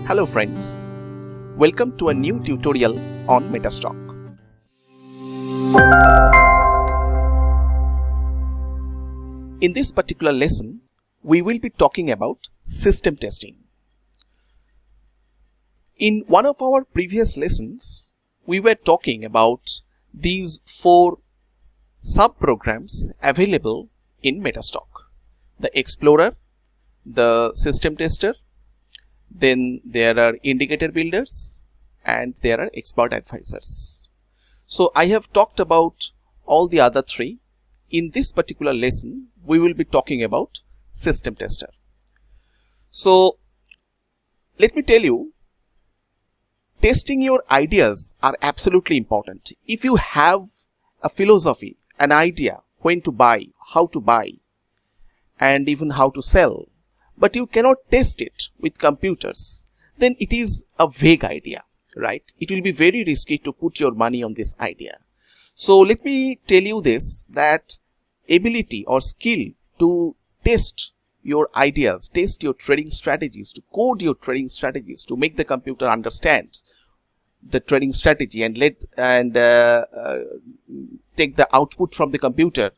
Hello friends, welcome to a new tutorial on Metastock. In this particular lesson, we will be talking about system testing. In one of our previous lessons, we were talking about these 4 sub-programs available in Metastock: the Explorer, the System Tester, then there are indicator builders, and there are expert advisors. So I have talked about all the other 3. In this particular lesson, we will be talking about system tester. So let me tell you, testing your ideas are absolutely important. If you have a philosophy, an idea, when to buy, how to buy, and even how to sell, but you cannot test it with computers, then it is a vague idea, right? It will be very risky to put your money on this idea. So let me tell you this, that ability or skill to test your ideas, test your trading strategies, to code your trading strategies, to make the computer understand the trading strategy and take the output from the computer.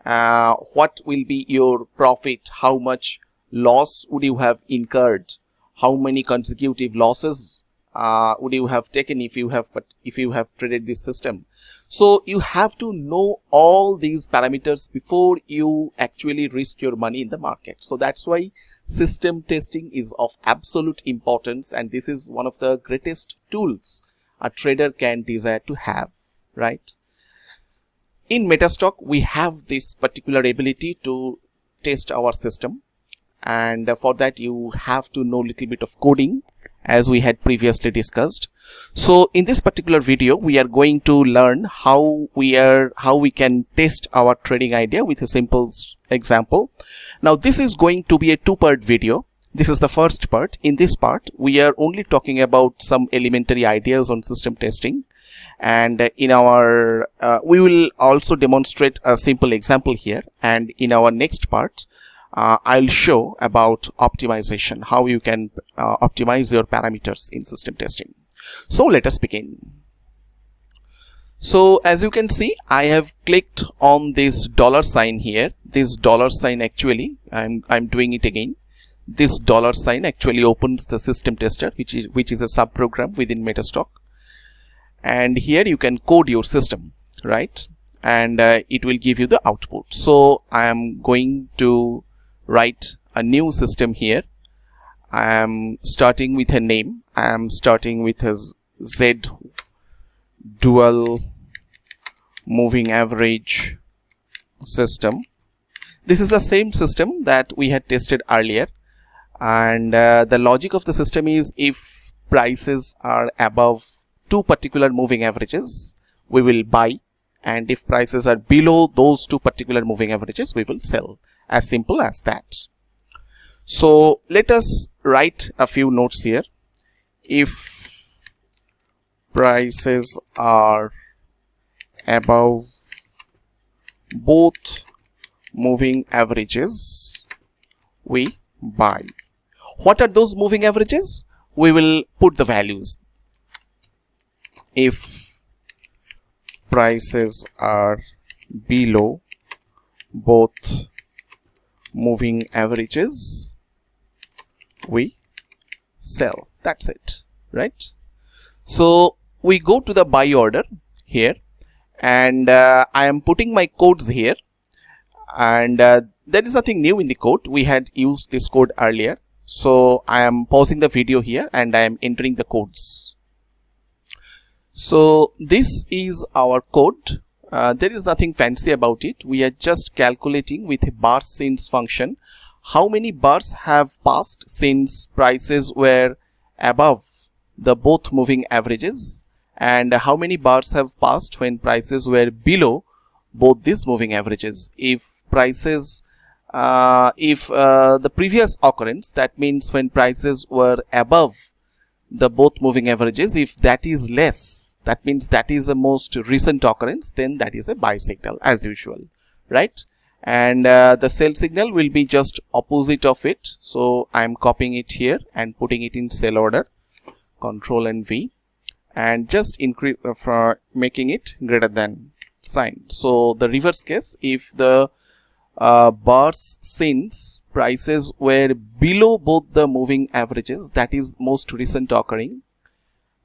What will be your profit? How much loss would you have incurred? How many consecutive losses would you have taken if you have traded this system? So you have to know all these parameters before you actually risk your money in the market. So that's why system testing is of absolute importance, and this is one of the greatest tools a trader can desire to have, right? In Metastock, we have this particular ability to test our system, and for that you have to know a little bit of coding, as we had previously discussed. So in this particular video, we are going to learn how we can test our trading idea with a simple example. Now this is going to be a 2-part video. This is the first part. In this part, we are only talking about some elementary ideas on system testing, and in our we will also demonstrate a simple example here, and in our next part I'll show about optimization, how you can optimize your parameters in system testing. So let us begin. So as you can see, I have clicked on this $sign here. This $sign, actually, I'm doing it again. This $sign actually opens the system tester, which is a sub program within Metastock, and here you can code your system, right? And it will give you the output. So I am going to write a new system here. I am starting with a name. I am starting with a Z dual moving average system. This is the same system that we had tested earlier, and the logic of the system is, if prices are above 2 particular moving averages, we will buy, and if prices are below those 2 particular moving averages, we will sell. As simple as that. So let us write a few notes here. If prices are above both moving averages, we buy. What are those moving averages? We will put the values. If prices are below both moving averages, we sell. That's it, right? So we go to the buy order here, and I am putting my codes here, and there is nothing new in the code. We had used this code earlier. So I am pausing the video here, and I am entering the codes. So this is our code. There is nothing fancy about it. We are just calculating with a bar since function how many bars have passed since prices were above the both moving averages, and how many bars have passed when prices were below both these moving averages. If prices the previous occurrence, that means when prices were above the both moving averages, if that is less, that means that is the most recent occurrence, then that is a buy signal as usual, right? and the sell signal will be just opposite of it. So I'm copying it here and putting it in sell order, Control and V, and just increase for making it greater than sign. So the reverse case, if the bars since prices were below both the moving averages, that is most recent occurring,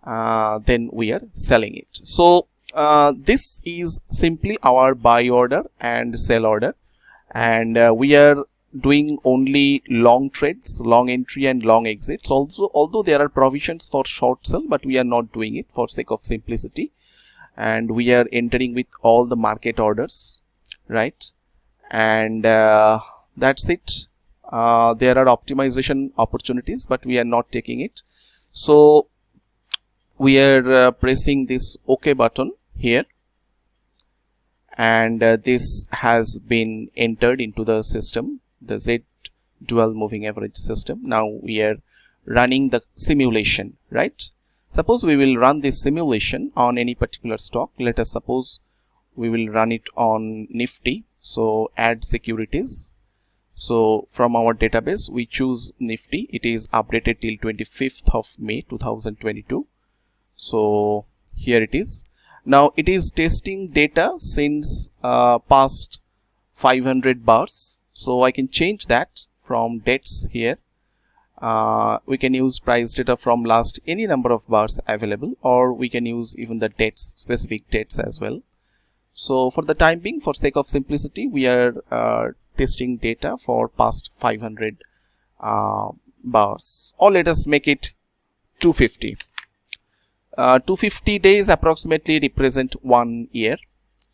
then we are selling it. So this is simply our buy order and sell order, and we are doing only long trades, long entry and long exits. Also, although there are provisions for short sell, but we are not doing it for sake of simplicity, and we are entering with all the market orders, right? And that's it. There are optimization opportunities, but we are not taking it. So we are pressing this OK button here, and this has been entered into the system, the Z dual moving average system. Now we are running the simulation, right? Suppose we will run this simulation on any particular stock. Let us suppose we will run it on Nifty. So add securities. So from our database we choose Nifty. It is updated till 25th of May 2022. So here it is. Now it is testing data since past 500 bars. So I can change that from dates here. We can use price data from last any number of bars available, or we can use even the dates, specific dates as well. So for the time being, for sake of simplicity, we are testing data for past 500 bars, or let us make it 250. 250 days approximately represent 1 year.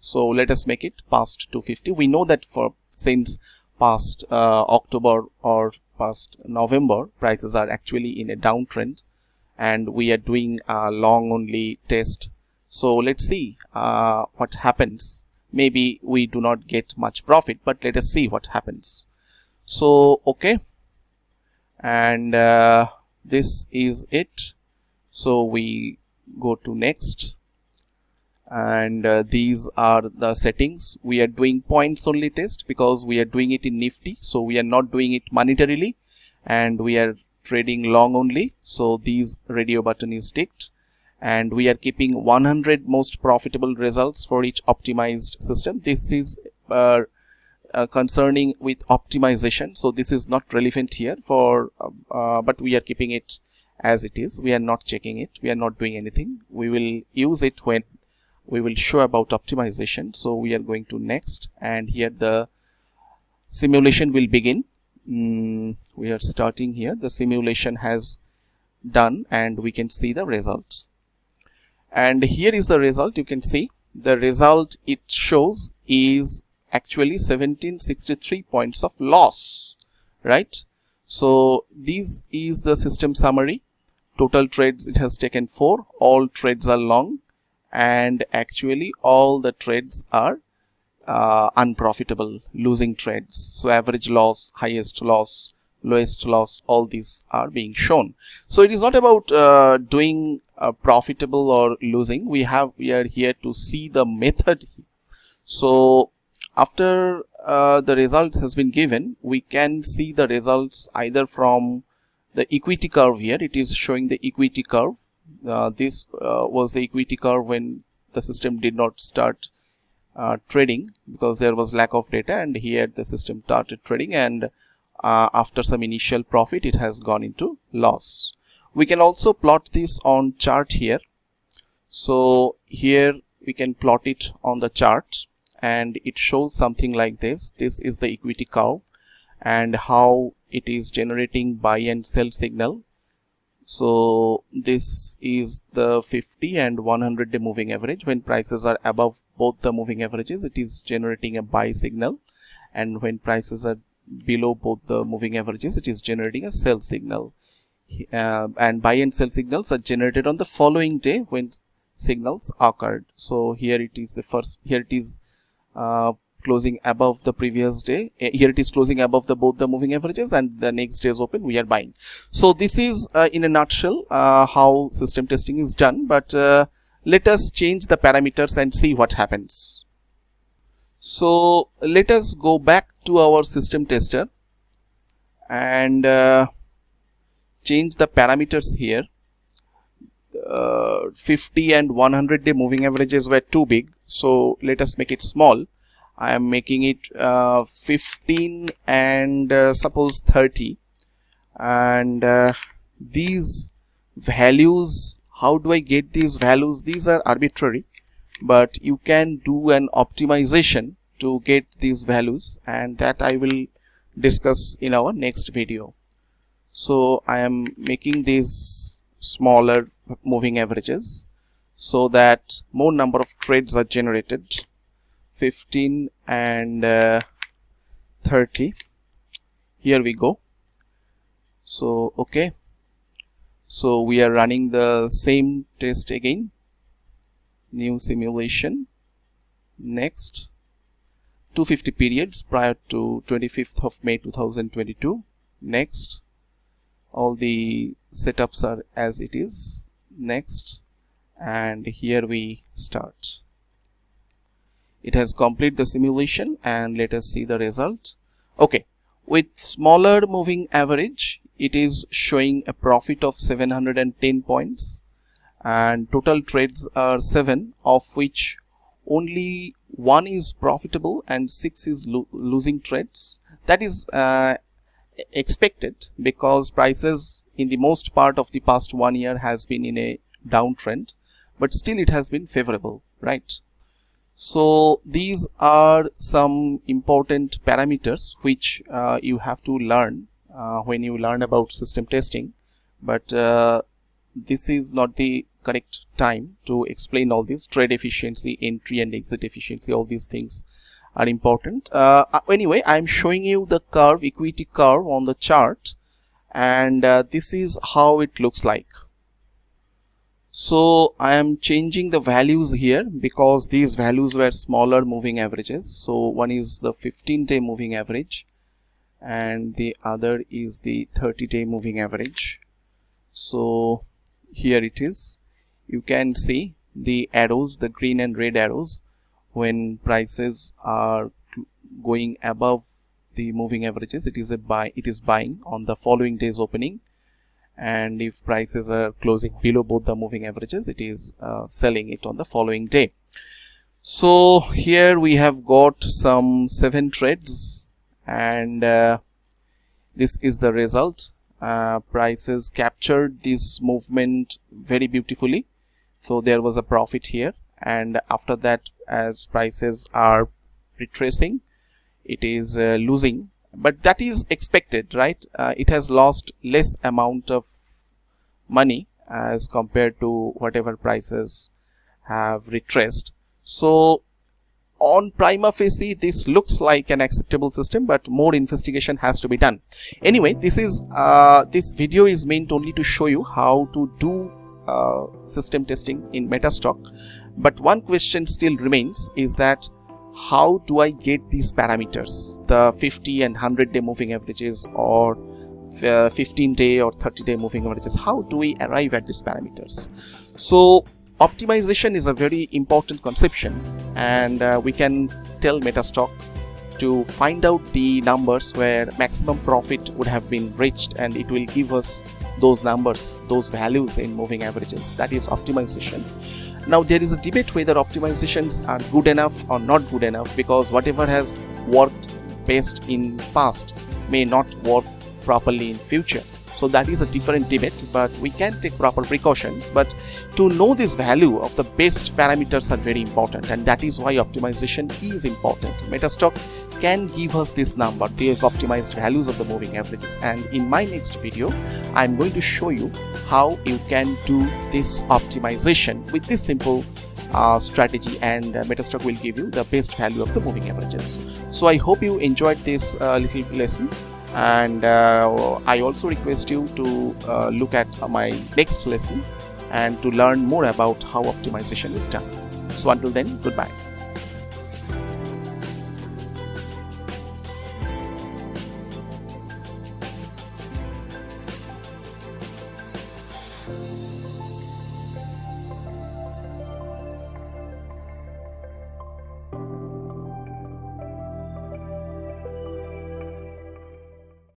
So let us make it past 250. We know that for since past October or past November, prices are actually in a downtrend, and we are doing a long only test. So let's see what happens. Maybe we do not get much profit, but let us see what happens. So okay, and this is it. So we go to next, and these are the settings. We are doing points only test because we are doing it in Nifty, so we are not doing it monetarily, and we are trading long only. So these radio button is ticked, and we are keeping 100 most profitable results for each optimized system. This is concerning with optimization, so this is not relevant here for but we are keeping it as it is. We are not checking it, we are not doing anything. We will use it when we will show about optimization. So we are going to next, and here the simulation will begin. We are starting here. The simulation has done, and we can see the results, and here is the result. You can see the result it shows is actually 1763 points of loss, right? So this is the system summary. Total trades it has taken 4. All trades are long, and actually all the trades are unprofitable, losing trades. So average loss, highest loss, lowest loss, all these are being shown. So it is not about doing profitable or losing. We are here to see the method. So after the results has been given, we can see the results either from the equity curve. Here it is showing the equity curve. This was the equity curve when the system did not start trading, because there was lack of data, and here the system started trading, and after some initial profit it has gone into loss. We can also plot this on chart here. So here we can plot it on the chart, and it shows something like this. This is the equity curve, and how it is generating buy and sell signal. So this is the 50 and 100 day moving average. When prices are above both the moving averages, it is generating a buy signal, and when prices are below both the moving averages, it is generating a sell signal. And buy and sell signals are generated on the following day when signals occurred. So here it is the first, here it is closing above the previous day. Here it is closing above both the moving averages, and the next day is open, we are buying. So this is in a nutshell how system testing is done. But let us change the parameters and see what happens. So let us go back to our system tester and change the parameters here. 50 and 100 day moving averages were too big, so let us make it small. I am making it 15 and suppose 30, and these values, how do I get these values? These are arbitrary, but you can do an optimization to get these values, and that I will discuss in our next video. So I am making these smaller moving averages so that more number of trades are generated. 15 and 30. Here we go. So okay, so we are running the same test again. New simulation. Next, 250 periods prior to 25th of May 2022. Next, all the setups are as it is. Next, and here we start. It has completed the simulation, and let us see the result. Okay, with smaller moving average, it is showing a profit of 710 points, and total trades are 7, of which only 1 is profitable and 6 is losing trades. That is expected, because prices in the most part of the past 1 year has been in a downtrend, but still it has been favorable, right? So these are some important parameters which you have to learn when you learn about system testing, but this is not the correct time to explain all this. Trade efficiency, entry and exit efficiency, all these things are important. Anyway, I'm showing you the curve, equity curve on the chart, and this is how it looks like. So I am changing the values here because these values were smaller moving averages. So one is the 15-day moving average and the other is the 30-day moving average. So here it is. You can see the arrows, the green and red arrows, when prices are going above the moving averages, it is buying on the following day's opening. And if prices are closing below both the moving averages, it is selling it on the following day. So here we have got some 7 trades, and this is the result. Prices captured this movement very beautifully, so there was a profit here, and after that, as prices are retracing, it is losing. But that is expected, right? It has lost less amount of money as compared to whatever prices have retraced. So on prima facie, this looks like an acceptable system, but more investigation has to be done. Anyway, this video is meant only to show you how to do system testing in Metastock. But one question still remains, is that how do I get these parameters, the 50 and 100-day moving averages, or 15-day or 30-day moving averages? How do we arrive at these parameters? So optimization is a very important conception, and we can tell Metastock to find out the numbers where maximum profit would have been reached, and it will give us those numbers, those values in moving averages. That is optimization. Now there is a debate whether optimizations are good enough or not good enough, because whatever has worked best in past may not work properly in future. So that is a different debate, but we can take proper precautions. But to know this value of the best parameters are very important, and that is why optimization is important. Metastock can give us this number, these optimized values of the moving averages, and in my next video I'm going to show you how you can do this optimization with this simple strategy, and Metastock will give you the best value of the moving averages. So I hope you enjoyed this little lesson, and I also request you to look at my next lesson and to learn more about how optimization is done. So until then, goodbye.